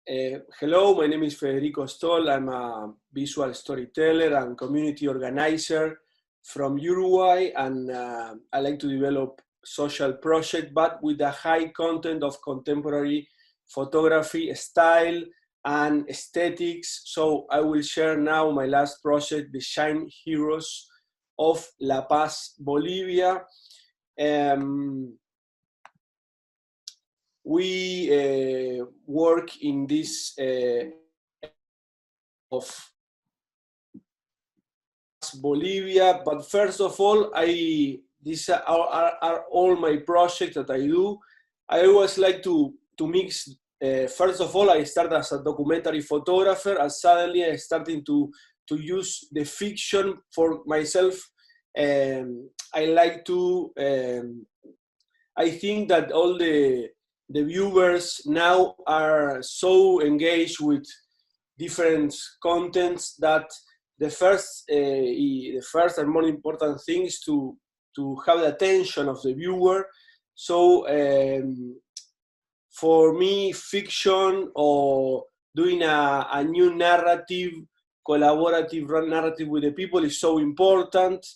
Hello, my name is Federico Estol. I'm a visual storyteller and community organizer from Uruguay, and I like to develop social projects, but with a high content of contemporary photography, style, and aesthetics. So I will share now my last project, the Shine Heroes of La Paz, Bolivia. We work in this of Bolivia, but first of all, these are all my projects that I do. I always like to mix. First of all, I started as a documentary photographer, and suddenly I started to use the fiction for myself. I like to. I think that all the viewers now are so engaged with different contents that the first and more important thing is to have the attention of the viewer. So for me, fiction or doing a new narrative, collaborative narrative with the people is so important.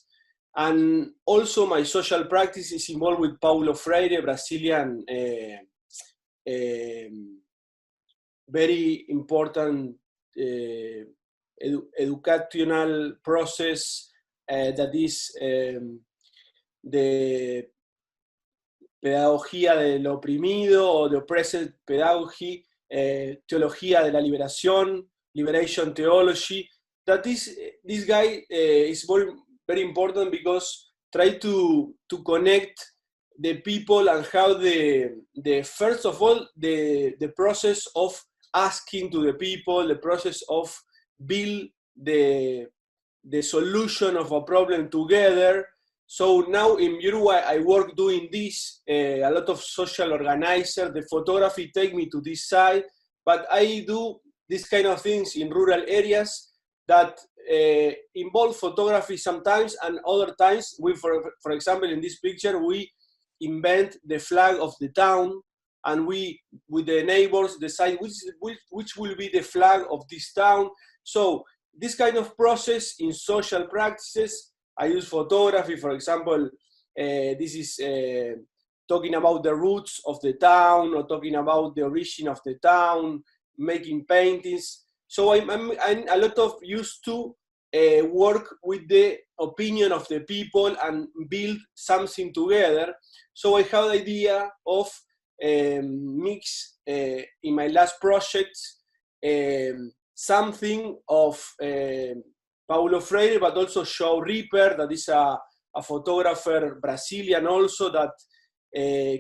And also my social practice is involved with Paulo Freire, Brazilian very important educational process that is the pedagogía del oprimido, o the oppressed pedagogy, teología de la liberación, liberation theology. That is, this guy is very important because try to connect the people and how the first of all the process of asking to the people, the process of build the solution of a problem together. So now in Uruguay I work doing this, a lot of social organizer. The photography take me to this side, but I do this kind of things in rural areas that involve photography sometimes, and other times we, for example, in this picture we invent the flag of the town, and we with the neighbors decide which will be the flag of this town. So this kind of process in social practices, I use photography. For example, this is talking about the roots of the town, or talking about the origin of the town, making paintings. So I'm a lot of used to work with the opinion of the people and build something together. So I have the idea of mix in my last project something of Paulo Freire, but also João Ripper, that is a photographer, Brazilian also, that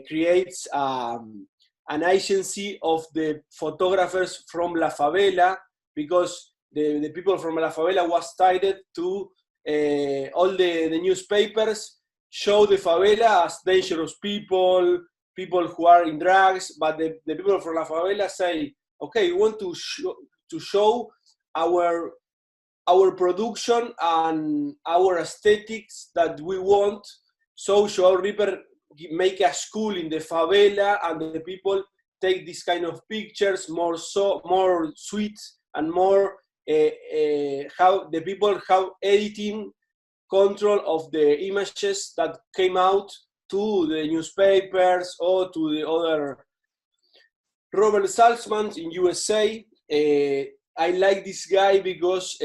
creates an agency of the photographers from La Favela, because the people from La Favela was tied to all the newspapers show the favela as dangerous people who are in drugs, but the people from La Favela say, okay, we want to show our production and our aesthetics that we want. So João Ripper make a school in the favela, and the people take this kind of pictures, more sweet and more how the people have editing control of the images that came out to the newspapers or to the other. Robert Salzman in USA, I like this guy because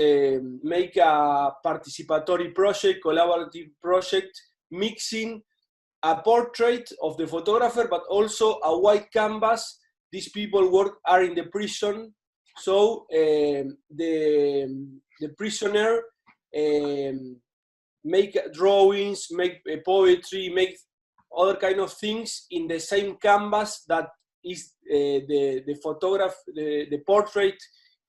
make a participatory project, collaborative project, mixing a portrait of the photographer, but also a white canvas. These people are in the prison, so the prisoner make drawings, make poetry, make other kind of things in the same canvas that is the photograph, the portrait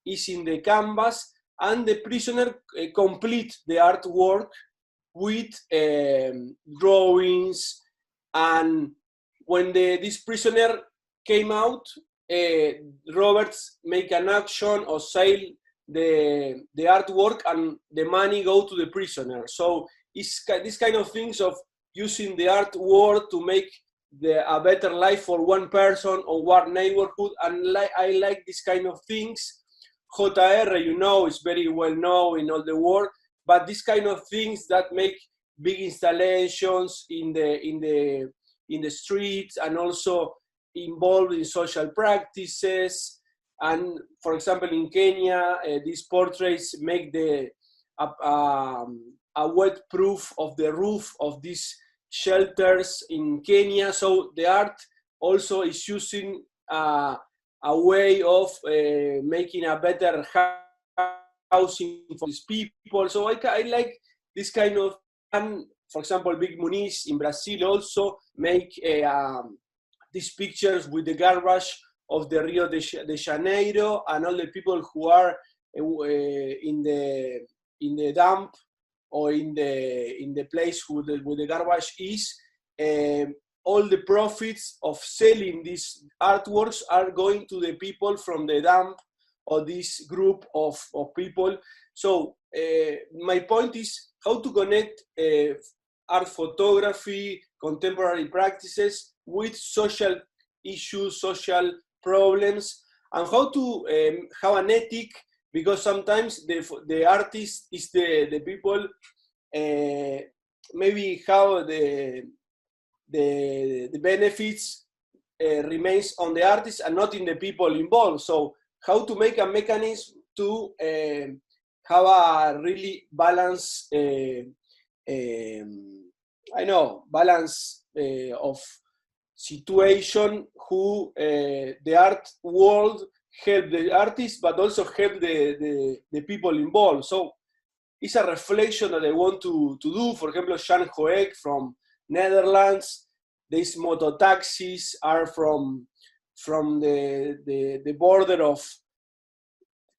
is in the canvas, and the prisoner complete the artwork with drawings. And when this prisoner came out, Roberts make an auction or sell the artwork, and the money go to the prisoner. So it's this kind of things of using the artwork to make a better life for one person or one neighborhood, and I like this kind of things. JR, you know, is very well known in all the world, but this kind of things that make big installations in the streets, and also involved in social practices. And for example, in Kenya, these portraits make a wet proof of the roof of these shelters in Kenya. So the art also is using a way of making a better housing for these people. So I like this kind of, and for example, Big Muniz in Brazil also make these pictures with the garbage of the Rio de Janeiro, and all the people who are in the dump or in the place where the garbage is. All the profits of selling these artworks are going to the people from the dump, or this group of people. So my point is how to connect art photography, contemporary practices with social issues, social problems, and how to have an ethic, because sometimes the artist is the people, maybe how the benefits remains on the artist and not in the people involved. So how to make a mechanism to have a really balance, balance of situation, who the art world help the artists, but also help the people involved. So it's a reflection that I want to do. For example, Jan Hoek from Netherlands, these moto taxis are from the border of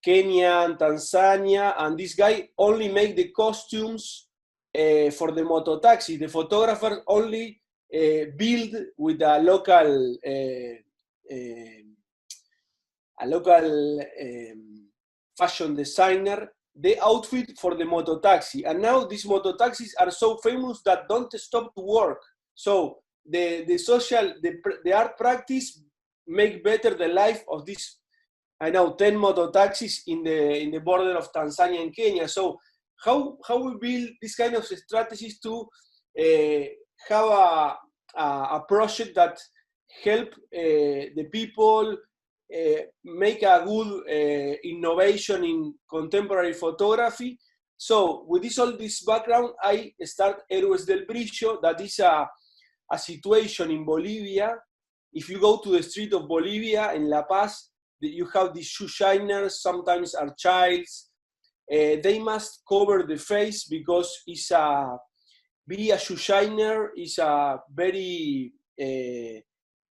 Kenya and Tanzania, and this guy only make the costumes for the moto taxi. The photographer only build with a local fashion designer the outfit for the moto taxi. And now these moto taxis are so famous that don't stop to work. So the art practice make better the life of these, 10 moto taxis in the border of Tanzania and Kenya. So how we build this kind of strategies to have a project that help the people make a good innovation in contemporary photography. So with all this background, I start Héroes del Brillo, that is a situation in Bolivia. If you go to the street of Bolivia in La Paz, you have these shoe shiners, sometimes are childs. They must cover the face because be a shoe shiner is a very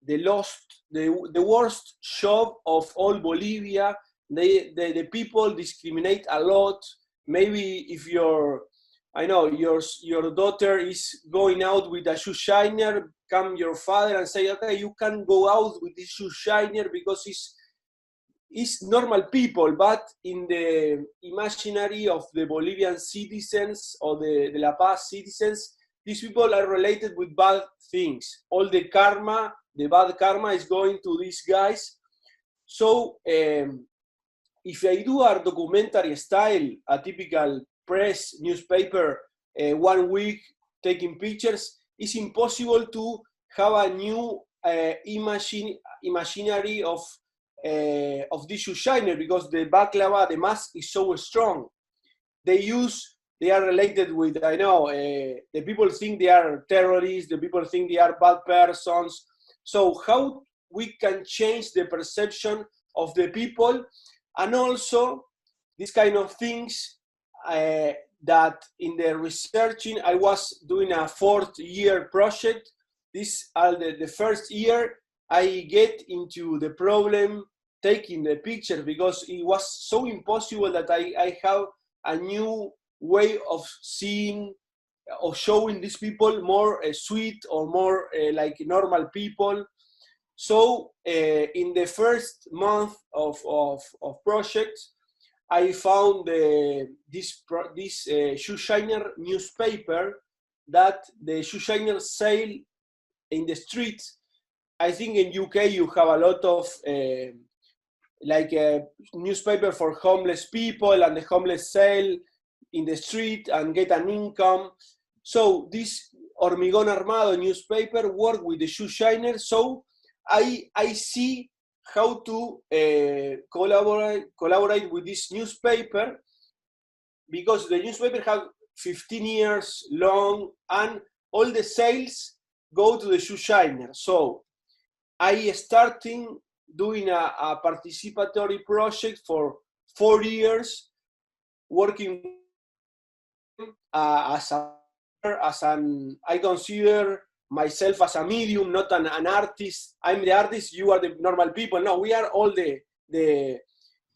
the worst job of all Bolivia. The people discriminate a lot. Maybe if your daughter is going out with a shoe shiner, come your father and say, okay, you can't go out with this shoe shiner because it's normal people. But in the imaginary of the Bolivian citizens or the La Paz citizens, these people are related with bad things. All the karma, the bad karma is going to these guys. So if I do a documentary style, a typical press newspaper, 1 week taking pictures, it's impossible to have a new imaginary of this shoe shiner, because the baklava, the mask is so strong. They are related with, the people think they are terrorists, the people think they are bad persons. So how we can change the perception of the people, and also these kind of things that in the researching, I was doing a 4th year project. This the first year I get into the problem taking the picture, because it was so impossible that I have a new way of seeing or showing these people more sweet or more like normal people. So in the first month of project, I found this shoe shiner newspaper that the shoe shiners sell in the streets. I think in UK you have a lot of like a newspaper for homeless people, and the homeless sell in the street and get an income. So this Hormigón Armado newspaper work with the shoe shiners. So I see how to collaborate with this newspaper, because the newspaper has 15 years long and all the sales go to the shoe shiner. So I started doing a participatory project for 4 years, working I consider myself as a medium, not an artist. I'm the artist, you are the normal people. No, we are all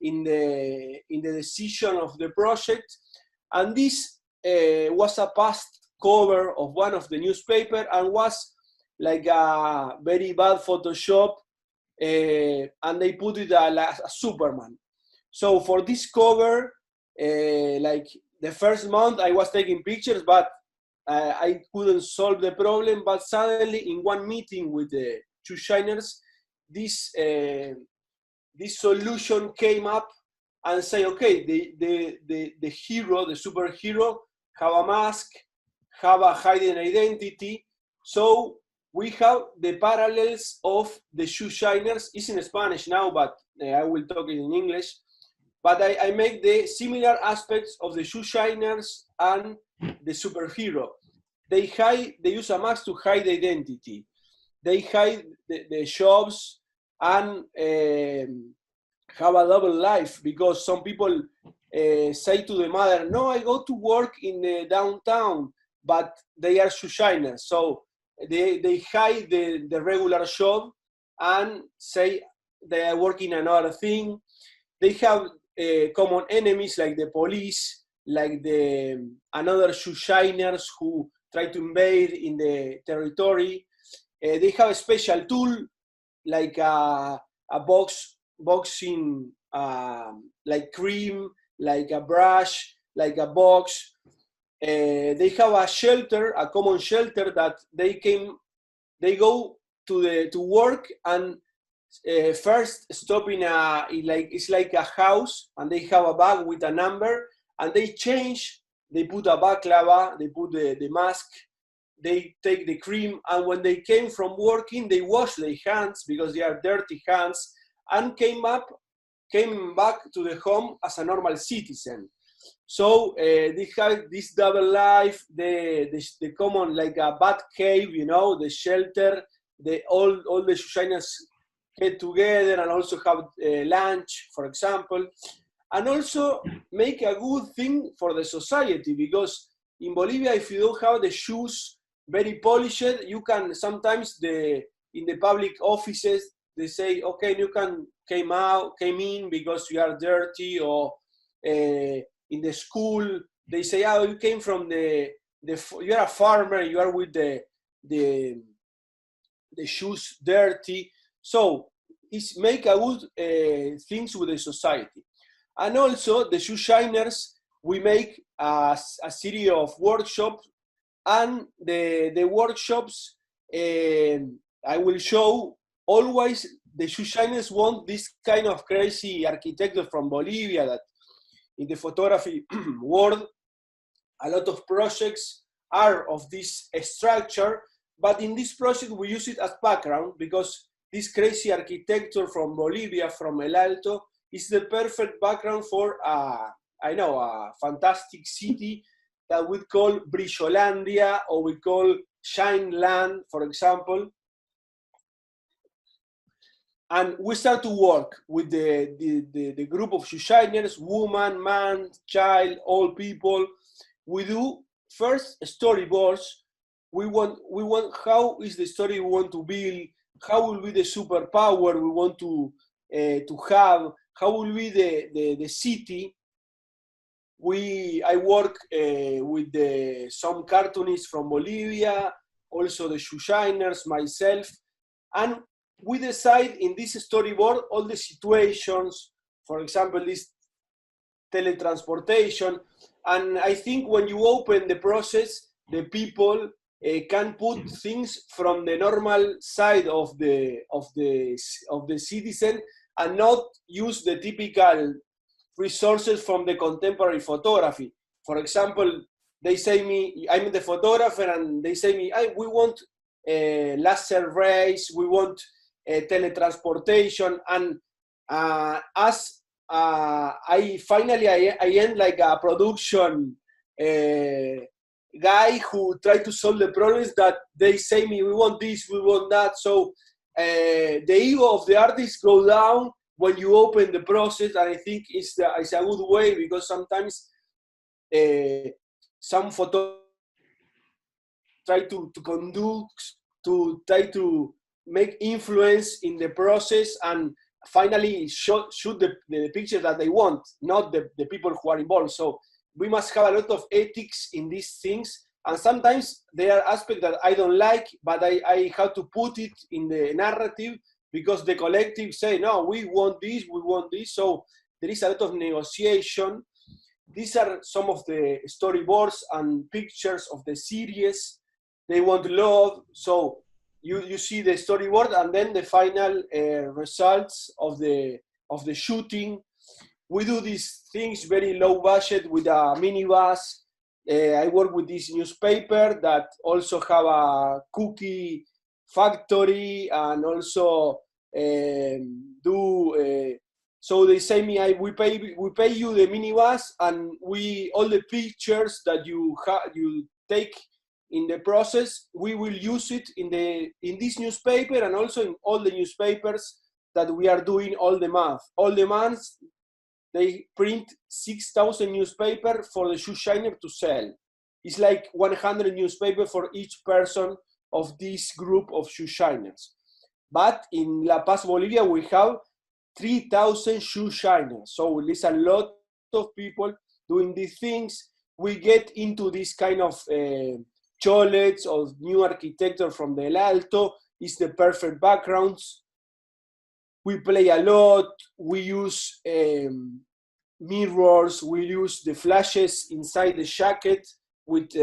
in the decision of the project. And this was a past cover of one of the newspaper, and was like a very bad Photoshop, and they put it like a Superman. So for this cover, like the first month I was taking pictures, but I couldn't solve the problem. But suddenly in one meeting with the shoe shiners, this solution came up and say, okay, the hero, the superhero, have a mask, have a hidden identity. So we have the parallels of the shoe shiners. It's in Spanish now, but I will talk it in English. But I make the similar aspects of the shoe shiners and the superhero. They use a mask to hide identity. They hide the shops and have a double life, because some people say to the mother, no, I go to work in the downtown, but they are shoe shiners. So they hide the regular job and say they are working another thing. They have common enemies like the police, like another shoe shiners who try to invade in the territory. They have a special tool like a boxing, like cream, like a brush, like a box. They have a shelter, a common shelter that they go to work and first stop in it's like a house, and they have a bag with a number, and they change. They put a baklava, they put the mask, they take the cream, and when they came from working, they wash their hands because they are dirty hands, and came back to the home as a normal citizen. So they have this double life, the common, like a bat cave, the shelter, all the shoe shiners get together and also have lunch, for example, and also make a good thing for the society, because in Bolivia, if you don't have the shoes very polished, you can sometimes in the public offices they say, okay, you came in because you are dirty, or in the school they say, oh, you came from you are a farmer, you are with the shoes dirty. So it's make a good things with the society. And also the shoe shiners, we make a series of workshops, and the workshops I will show. Always the shoe shiners want this kind of crazy architecture from Bolivia, that in the photography world a lot of projects are of this structure, but in this project we use it as background, because this crazy architecture from Bolivia, from El Alto, is the perfect background for a fantastic city that we call Brillolandia, or we call Shineland, for example. And we start to work with the group of shoe shiners, woman, man, child, all people. We do first storyboards. We want how is the story we want to build, how will be the superpower we want to have, how will be the city. I work with some cartoonists from Bolivia, also the shoe shiners, myself, and we decide in this storyboard all the situations, for example, this teletransportation. And I think when you open the process, the people can put things from the normal side of the citizen and not use the typical resources from the contemporary photography. For example, they say me, I'm the photographer, and they say me, we want laser rays, we want teletransportation, and as I finally end like a production guy who try to solve the problems that they say me, we want this, we want that. So the ego of the artist go down when you open the process, and I think it's a good way, because sometimes some photographers try to conduct, to try to make influence in the process and finally shoot the picture that they want, not the people who are involved. So we must have a lot of ethics in these things, and sometimes there are aspects that I don't like, but I have to put it in the narrative because the collective say, no, we want this, we want this. So there is a lot of negotiation. These are some of the storyboards and pictures of the series. They want love, so you see the storyboard and then the final results of the shooting. We do these things very low budget with a minibus. I work with this newspaper that also have a cookie factory and also so they say me, we pay you the minibus, and all the pictures that you take in the process, we will use it in this newspaper and also in all the newspapers that we are doing all the month. All the months they print 6,000 newspapers for the shoe shiner to sell. It's like 100 newspapers for each person of this group of shoe shiners. But in La Paz, Bolivia, we have 3,000 shoe shiners. So there's a lot of people doing these things. We get into this kind of cholets or new architecture from the El Alto. It's the perfect backgrounds. We play a lot. We use mirrors. We use the flashes inside the jacket with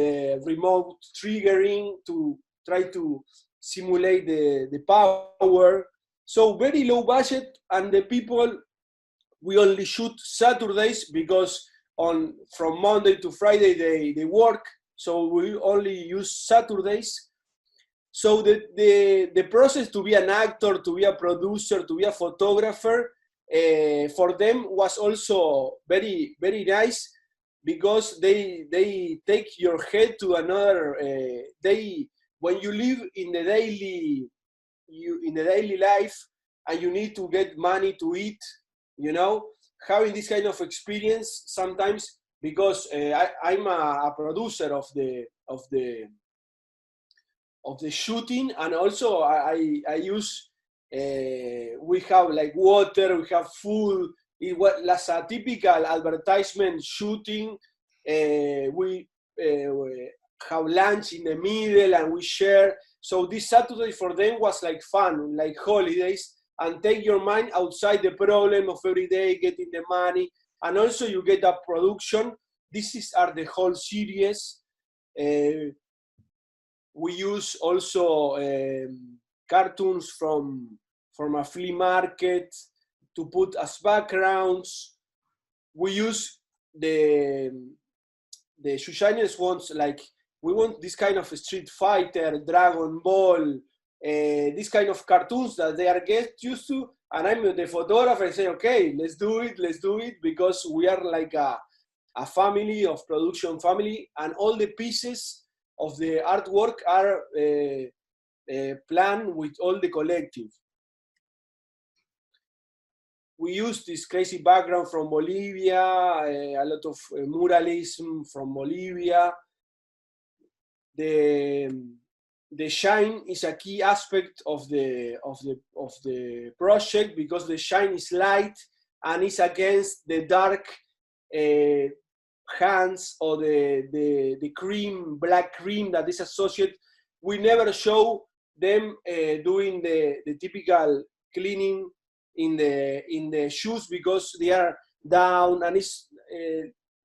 remote triggering to try to simulate the power. So very low budget, and the people, we only shoot Saturdays because from Monday to Friday they work, so we only use Saturdays. So the process to be an actor, to be a producer, to be a photographer, for them was also very, very nice, because they take your head to another. When you live in the daily life and you need to get money to eat, having this kind of experience sometimes, because I'm a producer of the shooting, and also I use we have like water, we have food. It was a typical advertisement shooting. We have lunch in the middle and we share. So this Saturday for them was like fun, like holidays, and take your mind outside the problem of every day, getting the money, and also you get a production. Are the whole series. We use also cartoons from a flea market to put as backgrounds. We use the shoe shiners wants, like, we want this kind of Street Fighter, Dragon Ball, this kind of cartoons that they are get used to, and I'm the photographer and say, okay, let's do it, because we are like a family of production family, and all the pieces of the artwork are planned with all the collective. We use this crazy background from Bolivia, a lot of muralism from Bolivia. The shine is a key aspect of the project, because the shine is light and is against the dark hands or the black cream that is associated. We never show them doing the typical cleaning in the shoes, because they are down, and it's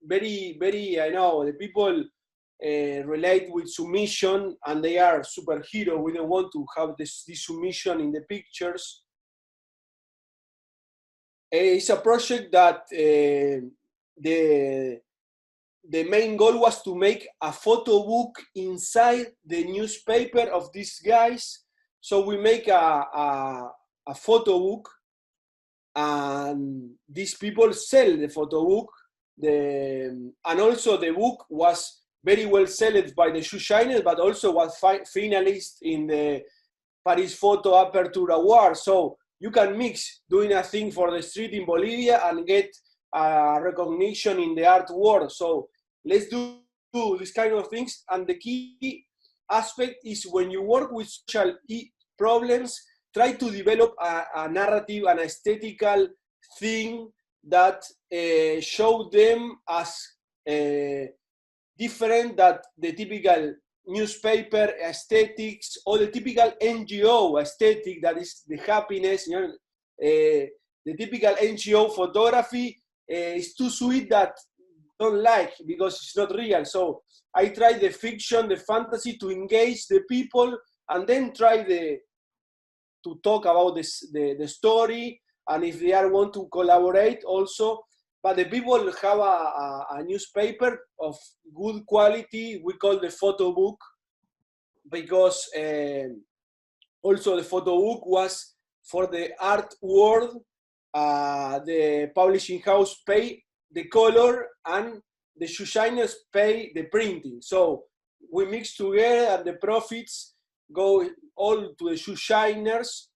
very, very, I know the people relate with submission, and they are superhero. We don't want to have this submission in the pictures. It's a project that the main goal was to make a photo book inside the newspaper of these guys. So we make a photo book, and these people sell the photo book. And also the book was very well sold by the shoe shiners, but also was finalist in the Paris Photo Aperture Award. So you can mix doing a thing for the street in Bolivia and get recognition in the art world. So let's do this kind of things. And the key aspect is when you work with social problems, try to develop a narrative, an aesthetical thing that show them as different than the typical newspaper aesthetics or the typical NGO aesthetic that is the happiness. You know, the typical NGO photography is too sweet that don't like because it's not real. So I try the fiction, the fantasy to engage the people, and then try to talk about the story, and if they want to collaborate also. But the people have a newspaper of good quality. We call the photo book, because also the photo book was for the art world. The publishing house pay the color and the shoe shiners pay the printing. So we mix together, and the profits go all to the shoe shiners.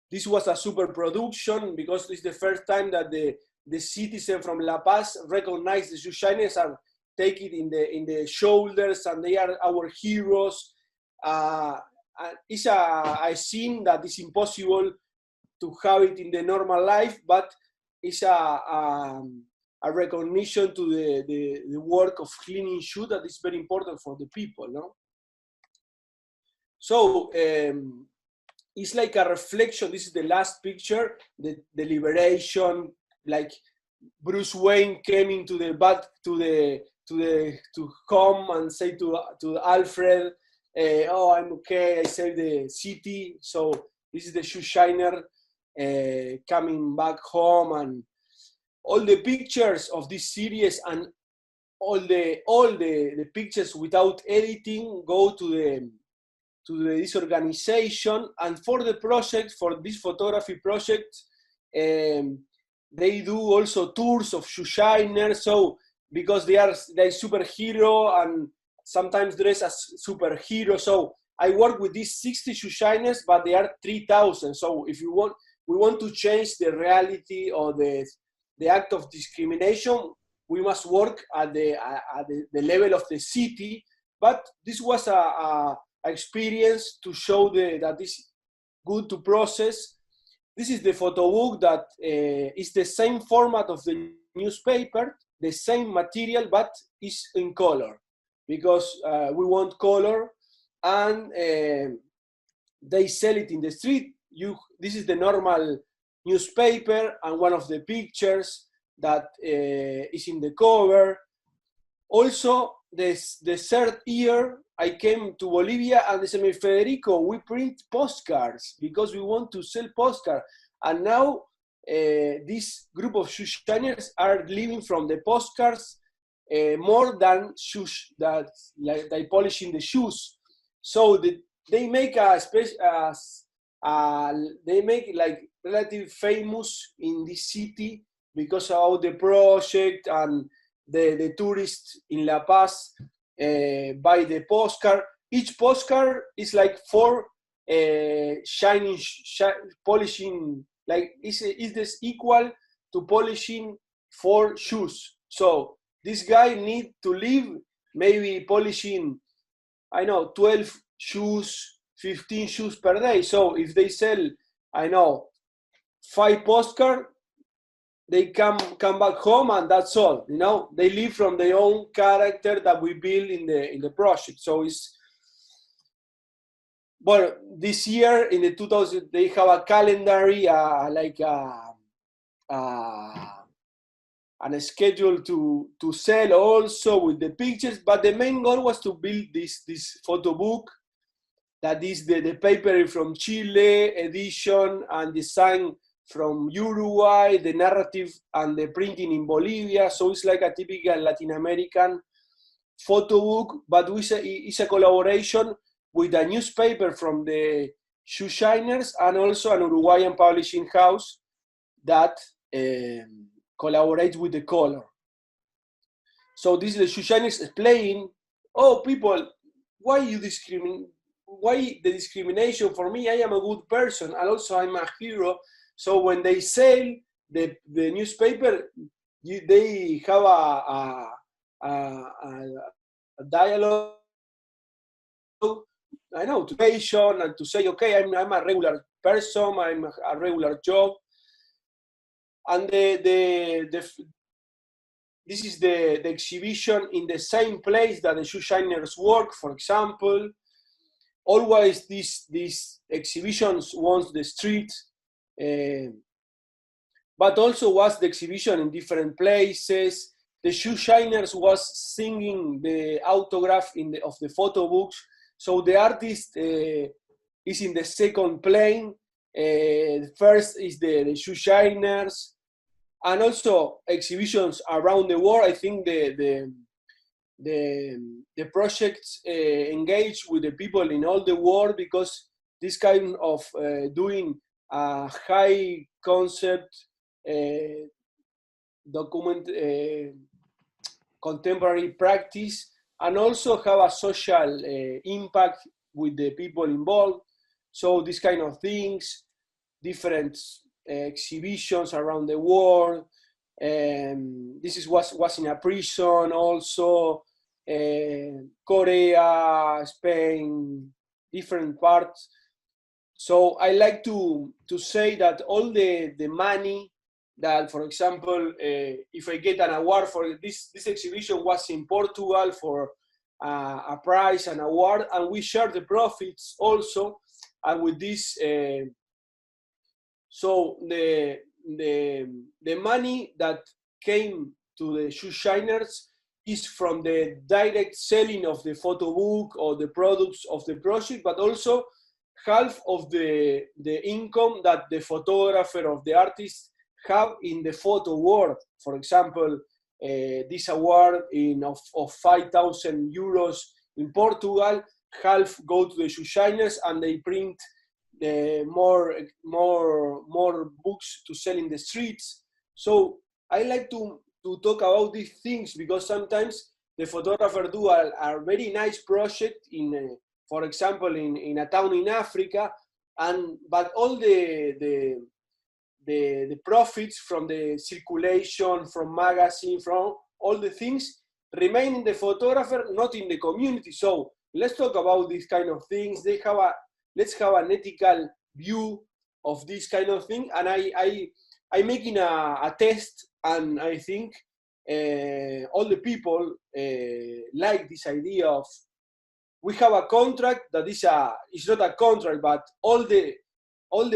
This was a super production because it's the first time that the citizen from La Paz recognize the shoe shiners and take it in the shoulders, and they are our heroes. It's a scene that is impossible to have it in the normal life, but it's a recognition to the work of cleaning shoe that is very important for the people, no? So it's like a reflection. This is the last picture, the liberation, like Bruce Wayne came into the back to home and say to Alfred, "Oh, I'm okay. I saved the city." So this is the shoe shiner coming back home, and all the pictures of this series and all the pictures without editing go to this organization. And for the project, for this photography project, they do also tours of shoe shiners. So because they're superhero and sometimes dress as superhero. So I work with these 60 shoe shiners, but they are 3,000. So if we want to change the reality or the act of discrimination, we must work at the level of the city. But this was a experience to show that it's good to process. This is the photo book that is the same format of the newspaper, the same material, but is in color, because we want color, and they sell it in the street. This is the normal newspaper, and one of the pictures that is in the cover. Also, the third year I came to Bolivia, and they said, "Federico, we print postcards because we want to sell postcards." And now this group of shoe shiners are living from the postcards more than shoes that like they polishing the shoes. So they make they make like relatively famous in this city because of the project, and the tourists in La Paz buy the postcard. Each postcard is like 4 polishing, like is this equal to polishing 4 shoes. So this guy need to live maybe polishing, I know, 12 shoes, 15 shoes per day. So if they sell, I know, 5 postcards, they come back home, and that's all. You know, they live from their own character that we build in the project. So it's, well, this year in the 2000 they have a calendar, like a and a schedule to sell also with the pictures. But the main goal was to build this photo book that is the paper from Chile, edition and design from Uruguay, the narrative and the printing in Bolivia. So it's like a typical Latin American photo book, but it's a collaboration with a newspaper from the Shoe Shiners and also an Uruguayan publishing house that collaborates with the color. So this is the Shoe Shiners explaining, oh people, why you discriminate? Why the discrimination? For me, I am a good person and also I'm a hero. So when they sell the newspaper, they have a dialogue, I know, to patient and to say, okay, I'm a regular person, I'm a regular job. And this is the exhibition in the same place that the Shoe Shiners work, for example. Always these exhibitions was the street, but also was the exhibition in different places. The Shoe Shiners was singing the autograph of the photo books. So the artist is in the second plane. First is the Shoe Shiners, and also exhibitions around the world. I think the projects engage with the people in all the world, because this kind of doing a high concept document contemporary practice, and also have a social impact with the people involved. So these kind of things, different exhibitions around the world. This was in a prison also, Korea, Spain, different parts. So I like to say that all the money that, for example, if I get an award for this exhibition was in Portugal for a prize and award, and we share the profits also. And with this, so the money that came to the Shoe Shiners is from the direct selling of the photo book or the products of the project, but also half of the income that the photographer of the artist have in the photo world. For example, this award of 5,000 euros in Portugal, half go to the Shoe Shiners, and they print more books to sell in the streets. So I like to talk about these things, because sometimes the photographer do a very nice project in, for example, in a town in Africa, but all the profits from the circulation, from magazine, from all the things remain in the photographer, not in the community. So let's talk about these kind of things. Let's have an ethical view of this kind of thing. And I'm making a test, and I think all the people like this idea of, we have a contract that it's not a contract, but all the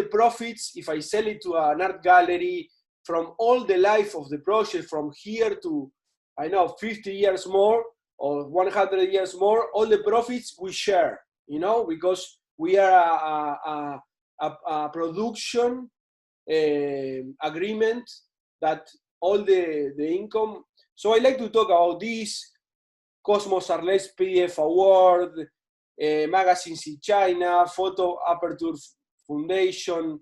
profits, if I sell it to an art gallery, from all the life of the project, from here to, I know, 50 years more or 100 years more, all the profits we share, because we are a production agreement that all the income. So I like to talk about this. Cosmos Arles PDF Award, magazines in China, Photo Aperture Foundation.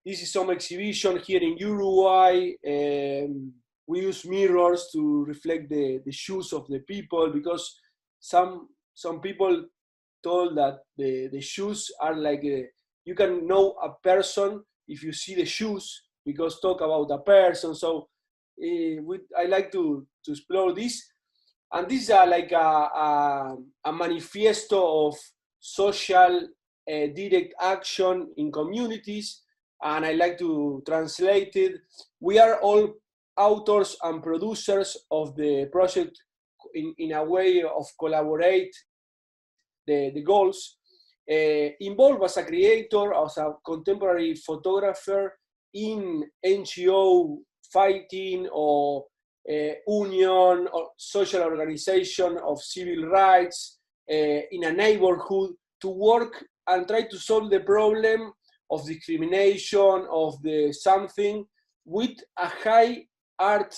This is some exhibition here in Uruguay. We use mirrors to reflect the shoes of the people, because some people told that the shoes are like you can know a person if you see the shoes, because talk about a person. So I like to explore this. And these are like a manifesto of social direct action in communities, and I like to translate it. We are all authors and producers of the project in a way of collaborate the goals. Involved as a creator, as a contemporary photographer in NGO fighting or union or social organization of civil rights in a neighborhood to work and try to solve the problem of discrimination, of the something with a high art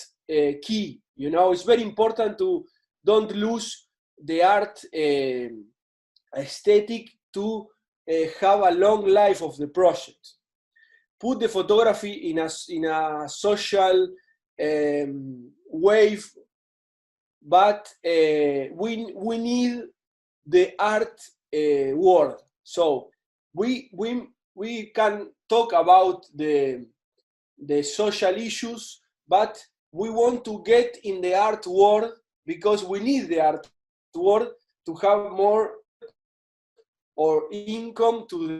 key. You know, it's very important to don't lose the art aesthetic to have a long life of the project. Put the photography in a social wave, but we need the art world. So we can talk about the social issues, but we want to get in the art world because we need the art world to have more or income to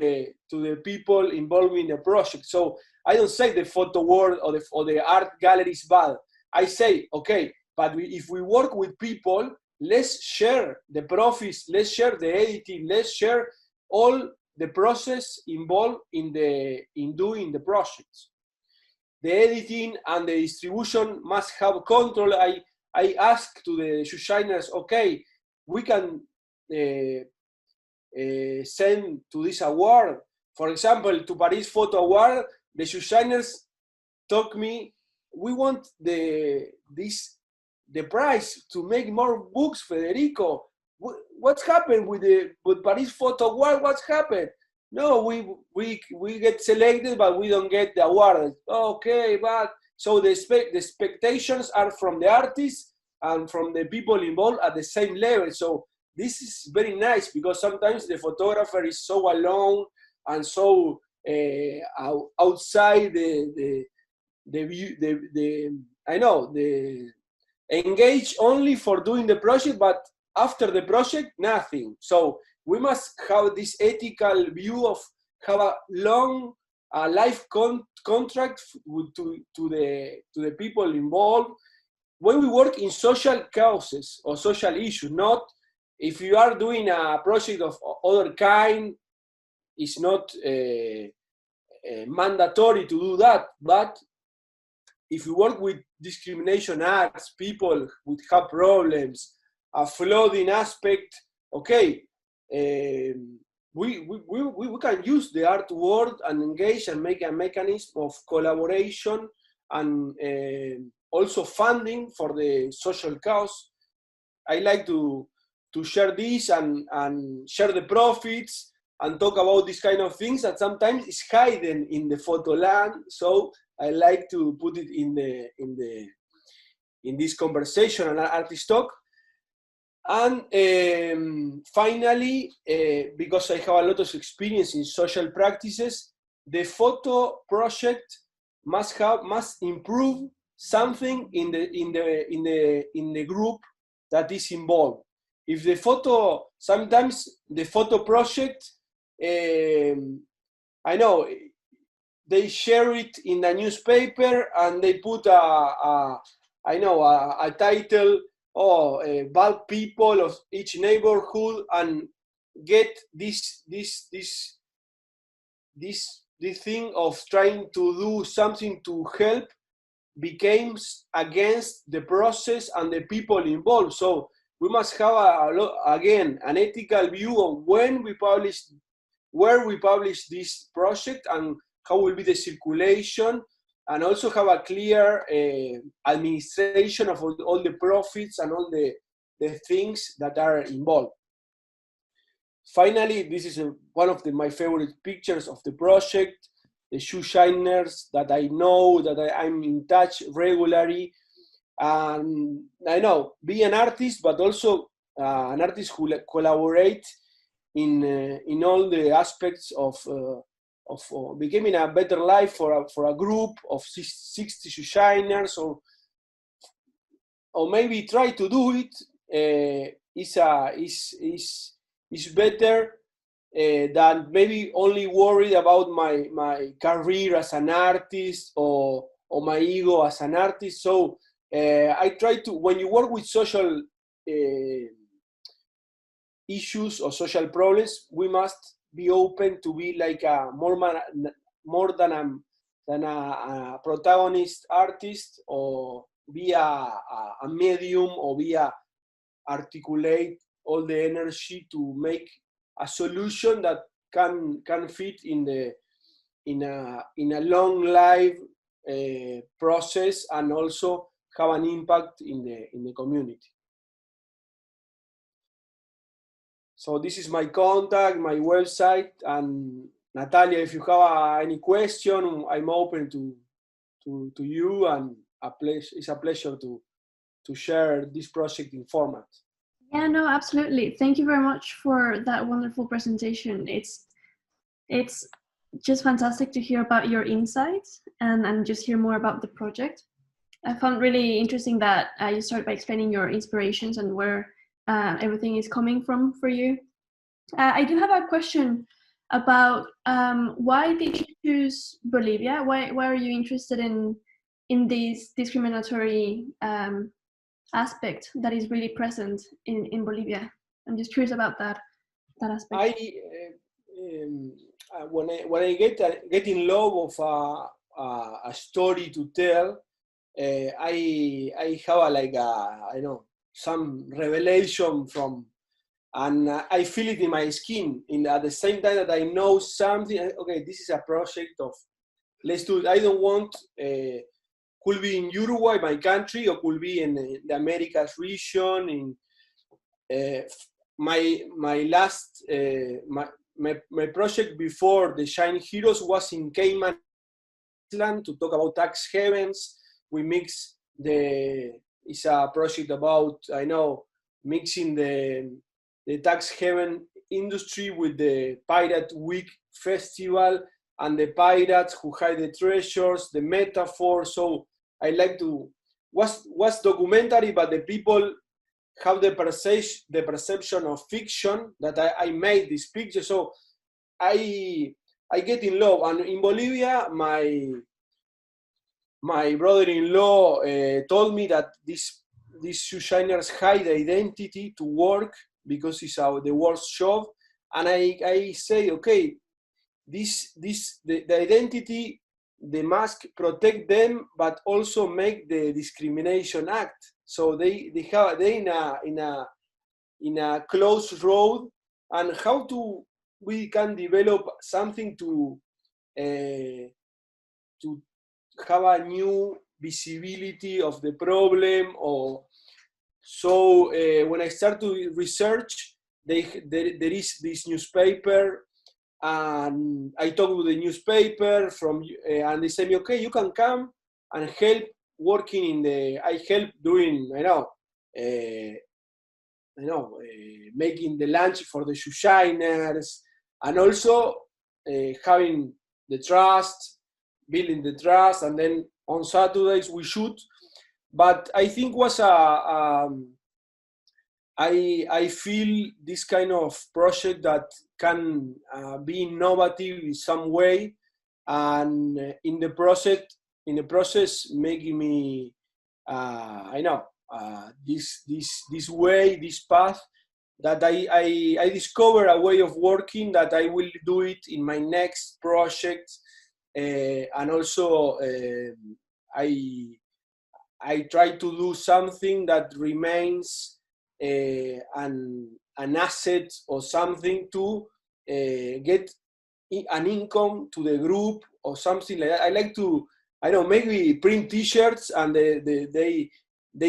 the people involved in the project. So I don't say the photo world or the art gallery is bad. I say, okay, but if we work with people, let's share the profits, let's share the editing, let's share all the process involved in doing the projects. The editing and the distribution must have control. I ask to the designers, okay, we can send to this award. For example, to Paris Photo Award, the designers told me, we want the prize to make more books, Federico. What's happened with Paris Photo Award? What's happened? No, we get selected, but we don't get the award. Okay, but so the expectations are from the artists and from the people involved at the same level. So this is very nice because sometimes the photographer is so alone and so outside the engage only for doing the project, but after the project, nothing. So we must have this ethical view of have a long life contract to the people involved. When we work in social causes or social issues, not if you are doing a project of other kind, it's not mandatory to do that. But if you work with discrimination acts, people would have problems, a flooding aspect, okay, we can use the art world and engage and make a mechanism of collaboration and also funding for the social cause. I like to share this and share the profits and talk about these kind of things that sometimes is hidden in the photo land. So I like to put it in this conversation and artist talk. And finally, because I have a lot of experience in social practices, the photo project must improve something in the group that is involved. If the photo, sometimes the photo project, I know they share it in the newspaper and they put a title, bad people of each neighborhood, and get this thing of trying to do something to help becomes against the process and the people involved. So we must have again an ethical view of when we publish, where we publish this project, and how will be the circulation, and also have a clear administration of all the profits and all the things that are involved. Finally, this is one of my favorite pictures of the project, the shoe shiners that I know, that I'm in touch regularly. And I know, be an artist, but also an artist who collaborate in all the aspects of becoming a better life for a group of 60 shiners, or maybe try to do it is better than maybe only worried about my career as an artist or my ego as an artist. So I try to, when you work with social issues or social problems, we must be open to be like more than than a protagonist artist, or be a medium, or be a articulate all the energy to make a solution that can fit in a long live process, and also have an impact in the community. So this is my contact, my website, and Natalia, if you have any question, I'm open to you, and it's a pleasure to share this project in format. Yeah, no, absolutely. Thank you very much for that wonderful presentation. It's just fantastic to hear about your insights and just hear more about the project. I found really interesting that you started by explaining your inspirations and where everything is coming from for you. I do have a question about why did you choose Bolivia? Why are you interested in this discriminatory aspect that is really present in Bolivia? I'm just curious about that aspect. When I get in love of a story to tell, I have I know, some revelation from, and I feel it in my skin. At the same time that I know something, okay, this is a project of, let's do it. I don't want, could be in Uruguay, my country, or could be in the Americas region. My last, my project before the Shine Heroes was in Cayman Island to talk about tax havens. We mix it's a project about, I know, mixing the tax haven industry with the Pirate Week Festival, and the pirates who hide the treasures, the metaphor. So I like to, was documentary, but the people have the perception of fiction that I made this picture. So I get in love. And in Bolivia, my brother-in-law told me that these shoe shiners hide identity to work because it's the worst job. And I say, okay, the identity, the mask protect them, but also make the discrimination act. So they in a closed road, and how we can develop something to have a new visibility of the problem. Or so when I start to research, there is this newspaper, and I talk with the newspaper and they say me, okay, you can come and help working I help doing, making the lunch for the shoe shiners, and also having the trust, building the trust, and then on Saturdays we shoot. But I think was I feel this kind of project that can be innovative in some way, and in the process making me this way, this path, that I discover a way of working that I will do it in my next project, and also I try to do something that remains an asset or something to get an income to the group or something like that. I like to, maybe print T-shirts and they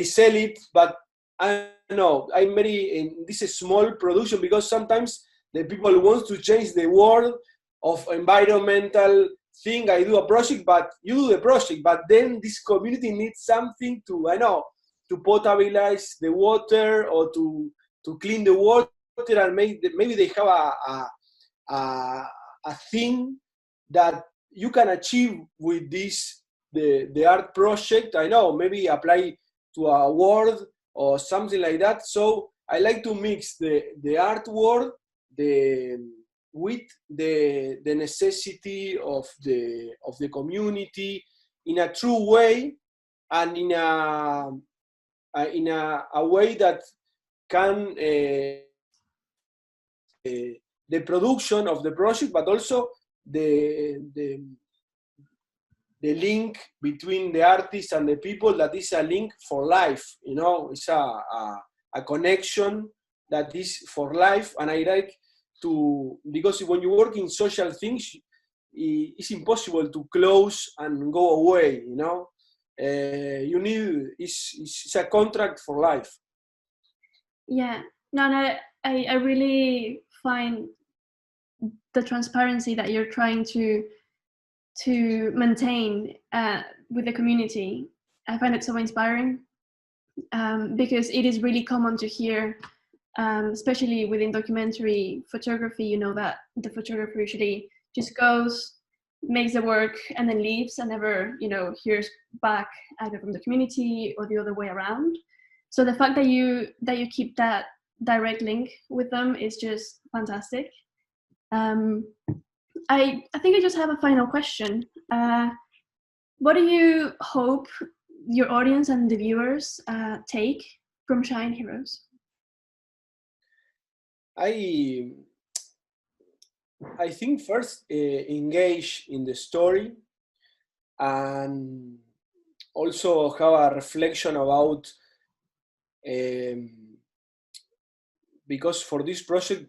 sell it, but I don't know, I'm very in this small production, because sometimes the people want to change the world of environmental thing. I do a project, but you do the project, but then this community needs something to, to potabilize the water, or to clean the water, and maybe they have a thing that you can achieve with this, the art project. I know, maybe apply to a word or something like that. So I like to mix the art world with the necessity of the community in a true way, and in a way that can the production of the project, but also the the link between the artist and the people that is a link for life, you know, it's a connection that is for life. And I like to, because when you work in social things, it's impossible to close and go away, you know. You need, it's a contract for life. Yeah, no, I really find the transparency that you're trying to maintain with the community. I find it so inspiring, because it is really common to hear, especially within documentary photography, you know, that the photographer usually just goes, makes the work, and then leaves, and never, you know, hears back either from the community or the other way around. So the fact that you keep that direct link with them is just fantastic. I think I just have a final question. What do you hope your audience and the viewers take from Shine Heroes? I think first engage in the story, and also have a reflection about, because for this project,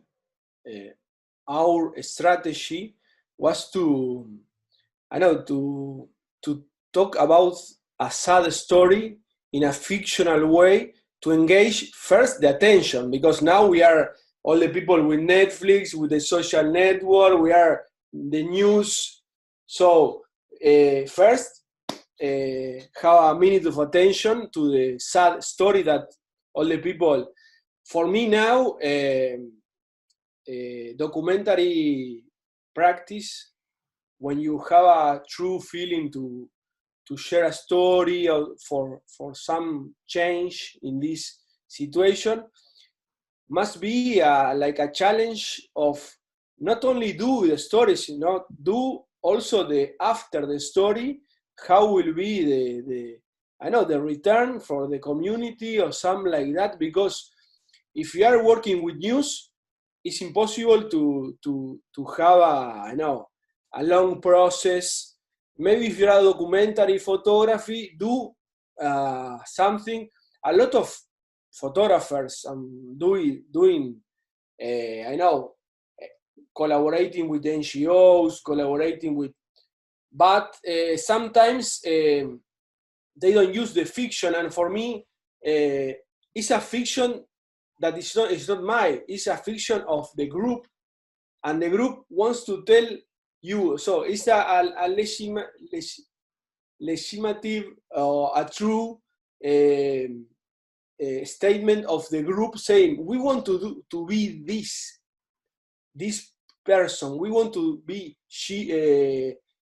our strategy was to talk about a sad story in a fictional way, to engage first the attention, because now we are all the people with Netflix, with the social network, we are the news. So first, have a minute of attention to the sad story that all the people. For me now, documentary practice, when you have a true feeling to share a story or for some change in this situation, must be like a challenge of not only do the stories, you know, do also the after the story, how will be the return for the community or something like that. Because if you are working with news, it's impossible to have a long process. Maybe if you're a documentary photography, do something. A lot of photographers doing collaborating with NGOs, collaborating with, but sometimes they don't use the fiction. And for me, it's a fiction that is not mine. It's a fiction of the group, and the group wants to tell you. So it's a legitimate or a true statement of the group saying, we want to be this person. We want to be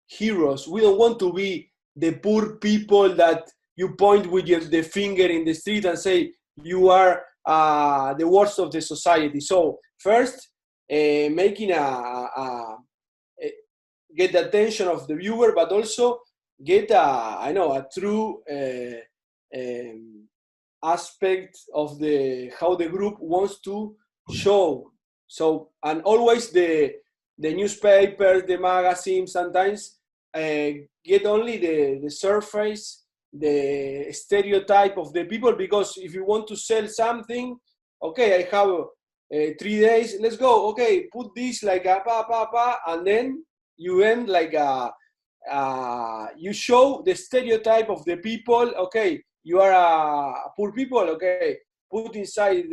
heroes. We don't want to be the poor people that you point with the finger in the street and say you are the worst of the society. So first, making get the attention of the viewer, but also get a true aspect of how the group wants to show. So, and always the newspapers, the magazines sometimes get only the surface, the stereotype of the people, because if you want to sell something, okay, I have 3 days, let's go, okay, put this like a and then you end like you show the stereotype of the people. Okay, you are a poor people, okay, put inside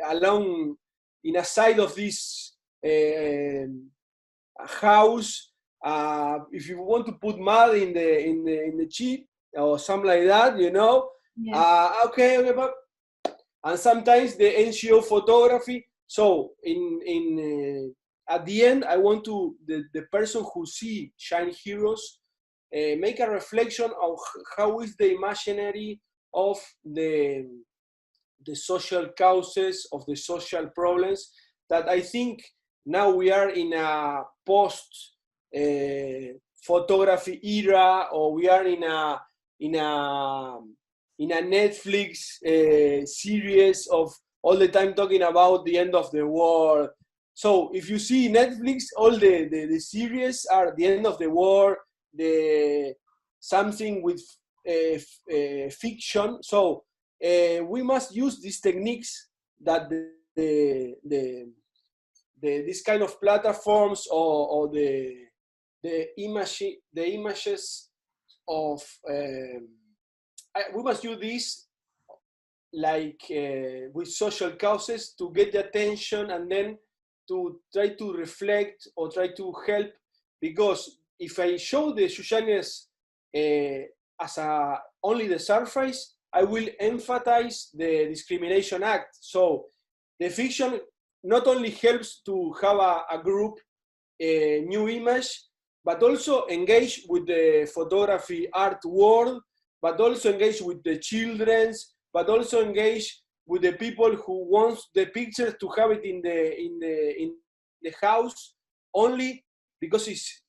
along in a side of this house. If you want to put mud in the cheek or something like that, you know. Yeah. Okay, but, and sometimes the NGO photography. So at the end, I want to the person who see Shine Heroes make a reflection of how is the imaginary of the social causes, of the social problems, that I think now we are in a post photography era, or we are in a Netflix series of all the time talking about the end of the world. So if you see Netflix, all the series are the end of the world, the something with fiction. So we must use these techniques that this kind of platforms or the images of we must use this like with social causes to get the attention and then to try to reflect or try to help, because if I show the Yuyanes as only the surface, I will emphasize the discrimination act. So the fiction not only helps to have a group, a new image, but also engage with the photography art world, but also engage with the children's, but also engage with the people who want the pictures to have it in the house only because it's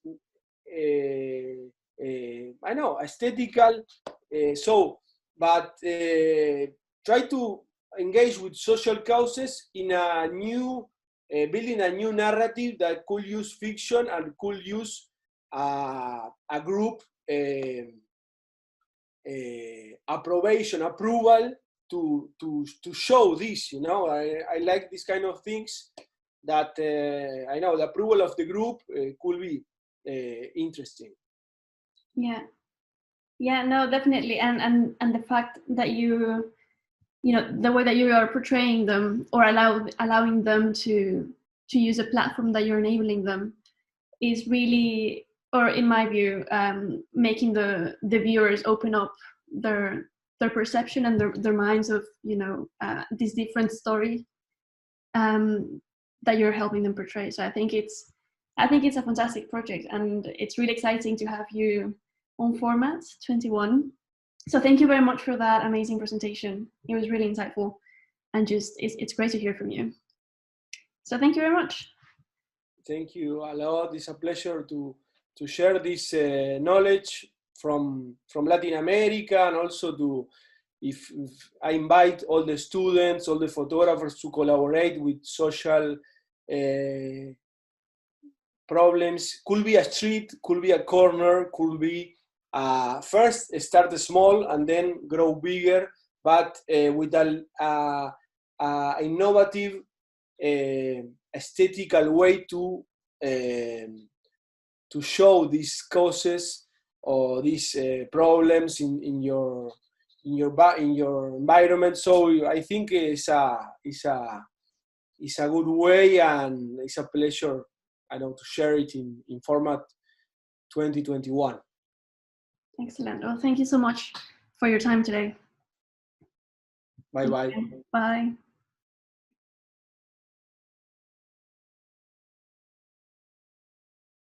I know aesthetical. But try to engage with social causes in a new building a new narrative that could use fiction and could use a group approval to show this. You know, I like this kind of things that I know the approval of the group could be interesting. Yeah, no, definitely, and the fact that you know, the way that you are portraying them or allowing them to use a platform that you're enabling them is really, or in my view, making the viewers open up their perception and their minds of, you know, this different story that you're helping them portray. So I think it's a fantastic project, and it's really exciting to have you on Format 21. So thank you very much for that amazing presentation. It was really insightful, and just it's great to hear from you. So thank you very much. Thank you a lot. It's a pleasure to share this knowledge from Latin America, and also to if I invite all the students, all the photographers to collaborate with social problems. Could be a street, could be a corner, could be first start small and then grow bigger, but with a innovative, aesthetical way to show these causes or these problems in your environment. So I think it's a good way, and it's a pleasure, I know, to share it in Format 2021. Excellent. Well, thank you so much for your time today. Bye-bye. Bye.